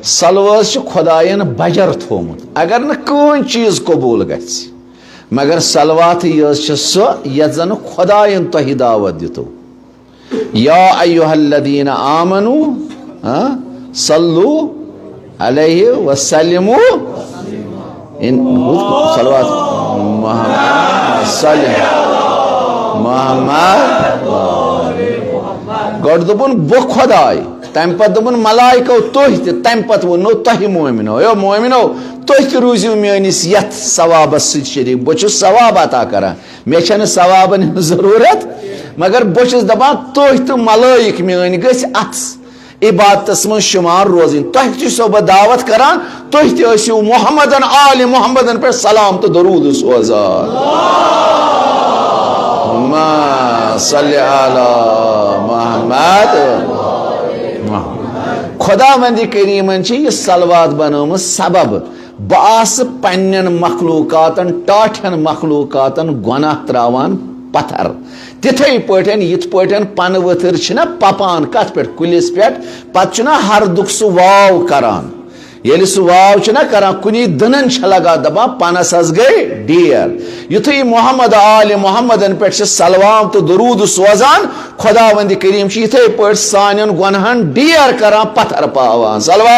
सलवास खुदायन buzzer थोमुत अगर न कौन चीज कबूल गछ मगर सलवात सो यत जन खुदायन तह दावत दितो या अय्युहल्लदीना आमनू सल्लु अलैहि वसल्लिमु इन सलवात मोहम्मद गड दोपन बो खुदाय तम पत दोपन मलाइको तुह तम पत वो तुह मोमिनो यो मोमिनो तुह रूजू मेनिस यथ सवाबस शरीक बह सवाब अता करा मे छन सवाबन जरूरत मगर बह दपान तुह तो मलाइक मेन गस अथ इबादतस मन शुमार रोजन तुह सो बह दावत करान तुह तु मोहम्मदन आल मोहम्मदन पे सलाम तो दरूद सोजान सल्ली अला मोहम्मद खुदावंद करीमन यह सलवात बनम सबब बस पन्न मखलूकातन टाठन मखलूकातन गुनाह त्रावान पत्थर तिथे पन यिथ पन पन वथर पपान कत पे कुलिस पे पत हरदुक सह वाव करान ये सह वाव करान कुनी दनन लगा दपा पनस गई डेर युथु मोहम्मद आल मोहम्मदन पे सलवाम तो दरूद सोजान खुदावंद करीम इथे पे सान गुनहन डेर करान पत्थर पावान सलवाम।